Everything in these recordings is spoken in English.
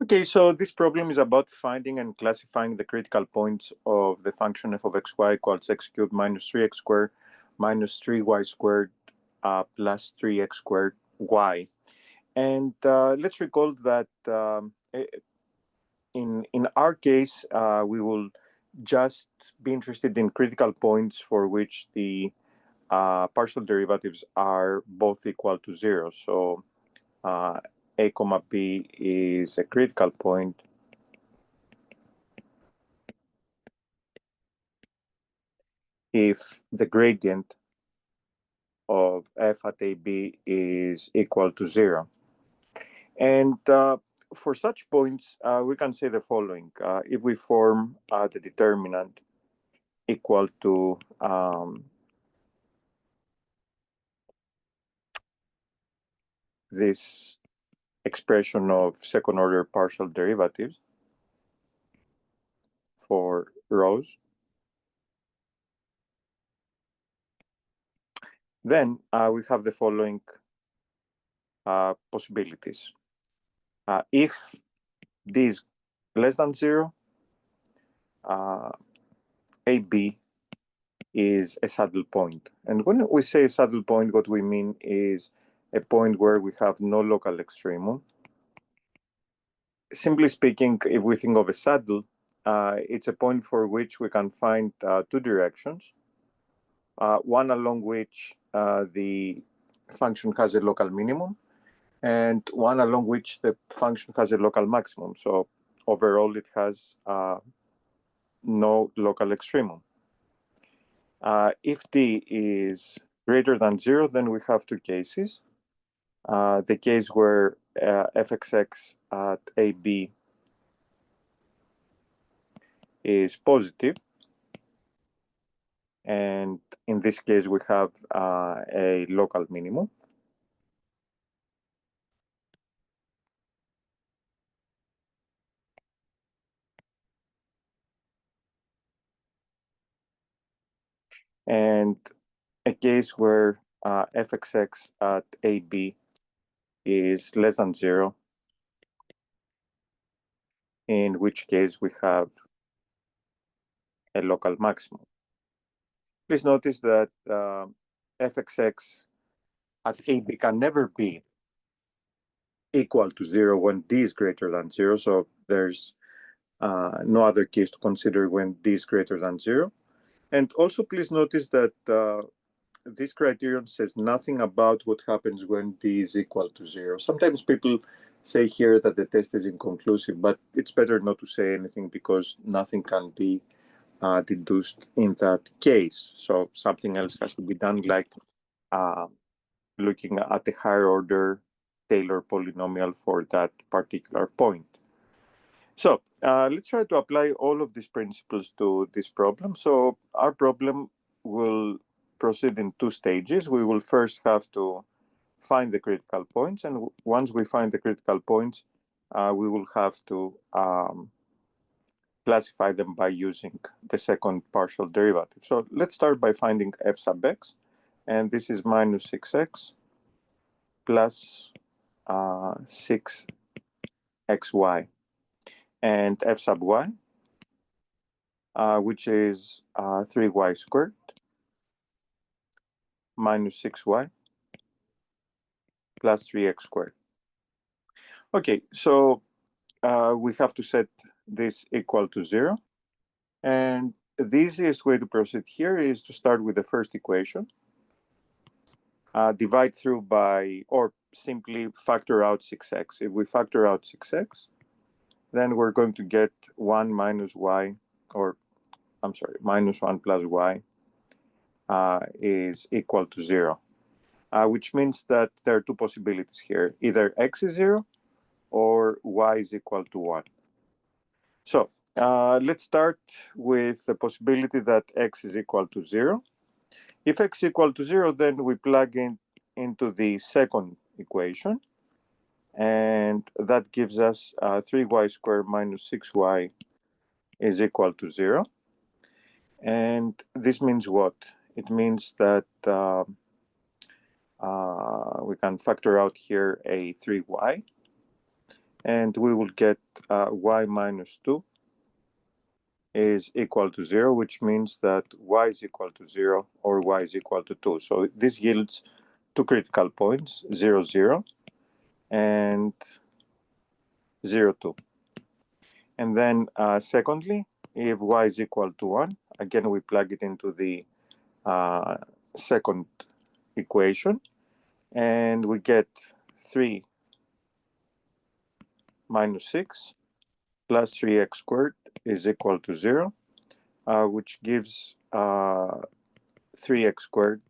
Okay, so this problem is about finding and classifying the critical points of the function f of xy equals x cubed minus 3x squared minus 3y squared plus 3x squared y. And let's recall that in our case, we will just be interested in critical points for which the partial derivatives are both equal to 0. So a comma b is a critical point if the gradient of f at ab is equal to 0. And for such points, we can say the following. If we form the determinant equal to this expression of second order partial derivatives for rows, then we have the following possibilities. If d is less than 0, AB is a saddle point. And when we say saddle point, what we mean is a point where we have no local extremum. Simply speaking, if we think of a saddle, it's a point for which we can find two directions, one along which the function has a local minimum, and one along which the function has a local maximum. So overall, it has no local extremum. If d is greater than 0, then we have two cases. The case where f(x) at AB is positive, and in this case we have a local minimum. And a case where f(x) at AB is less than 0, in which case we have a local maximum. Please notice that f(x) at AB can never be equal to 0 when d is greater than 0, so there's no other case to consider when d is greater than 0. And also please notice that this criterion says nothing about what happens when d is equal to 0. Sometimes people say here that the test is inconclusive, but it's better not to say anything because nothing can be deduced in that case. So something else has to be done, like looking at the higher order Taylor polynomial for that particular point. So let's try to apply all of these principles to this problem. So our problem will proceed in two stages. We will first have to find the critical points, and once we find the critical points, we will have to classify them by using the second partial derivative. So let's start by finding f sub x, and this is minus 6x plus 6xy, and f sub y, which is 3y squared minus 6y plus 3x squared. Okay, so we have to set this equal to 0. And the easiest way to proceed here is to start with the first equation, divide through by, or simply factor out 6x. If we factor out 6x, then we're going to get 1 minus y, or I'm sorry, minus 1 plus y is equal to 0, which means that there are two possibilities here. Either x is 0 or y is equal to 1. So let's start with the possibility that x is equal to 0. If x is equal to 0, then we plug in into the second equation, and that gives us 3y squared minus 6y is equal to 0. And this means what? It means that we can factor out here a 3y, and we will get y minus 2 is equal to 0, which means that y is equal to 0 or y is equal to 2. So this yields two critical points, 0, 0, and 0, 2. And then secondly, if y is equal to 1, again, we plug it into the second equation, and we get 3 minus 6 plus 3x squared is equal to 0, which gives 3x squared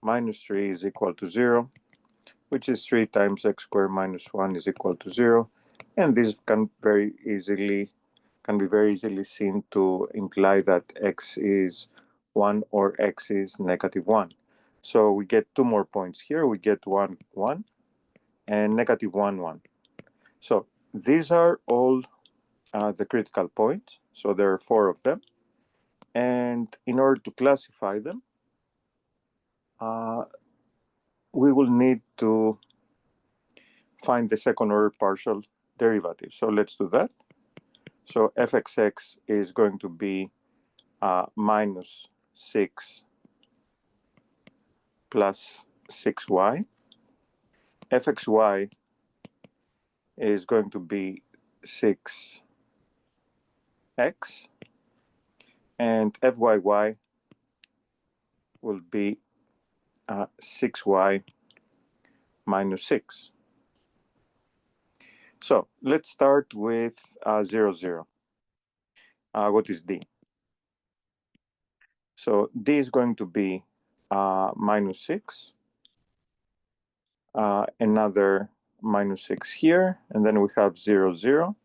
minus 3 is equal to 0, which is 3 times x squared minus 1 is equal to 0. And this can be very easily seen to imply that x is 1 or x is negative 1. So we get two more points here. We get 1, 1, and negative 1, 1. So these are all the critical points. So there are 4 of them. And in order to classify them, we will need to find the second order partial derivative. So let's do that. So f(x) is going to be minus 6 plus 6y. fxy is going to be 6x. And fyy will be 6y minus 6. So let's start with 0, 0. What is d? So d is going to be minus 6, another minus 6 here, and then we have 0, 0.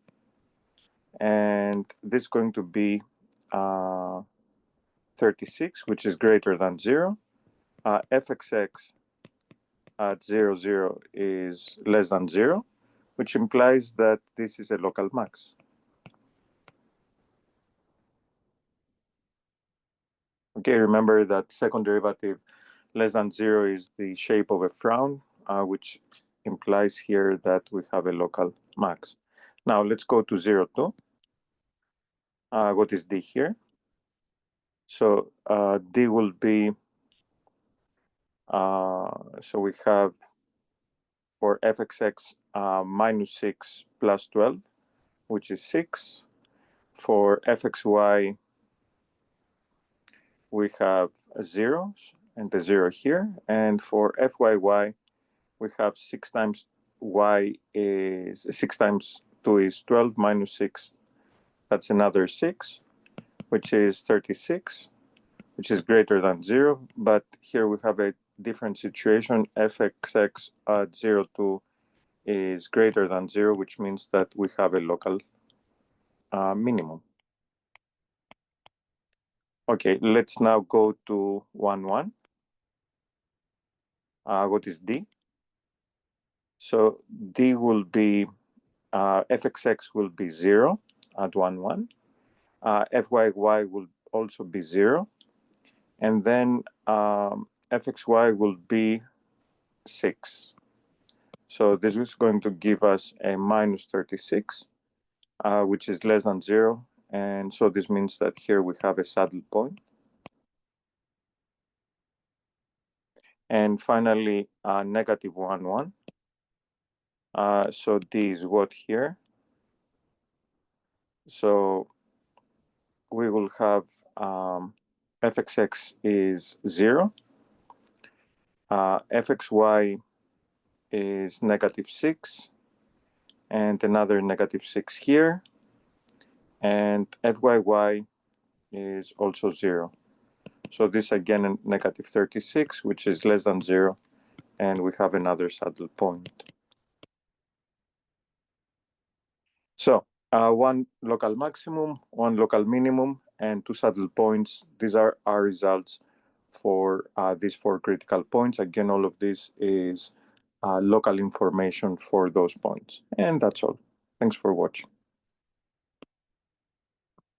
And this is going to be 36, which is greater than 0. f(x) at 0, 0 is less than 0, which implies that this is a local max. Okay, remember that second derivative less than 0 is the shape of a frown, which implies here that we have a local max. Now let's go to 0, 2. What is d here? So d will be, so we have for f(x) minus 6 plus 12, which is 6. For fxy, we have a 0 and a 0 here. And for fyy, we have 6 times y is 6 times 2 is 12 minus 6. That's another 6, which is 36, which is greater than 0. But here we have a different situation. f(x) at 0, 2 is greater than 0, which means that we have a local minimum. Okay, let's now go to 1, 1. What is d? So d will be, f(x) will be 0 at 1, 1. fyy will also be 0. And then fxy will be 6. So this is going to give us a minus 36, which is less than 0. And so this means that here we have a saddle point. And finally, negative 1, 1. So d is what here? So we will have f(x) is 0. fxy is negative 6. And another negative 6 here. And fyy is also 0. So this again a negative 36, which is less than 0. And we have another saddle point. So one local maximum, one local minimum, and two saddle points. These are our results for these 4 critical points. Again, all of this is local information for those points. And that's all. Thanks for watching.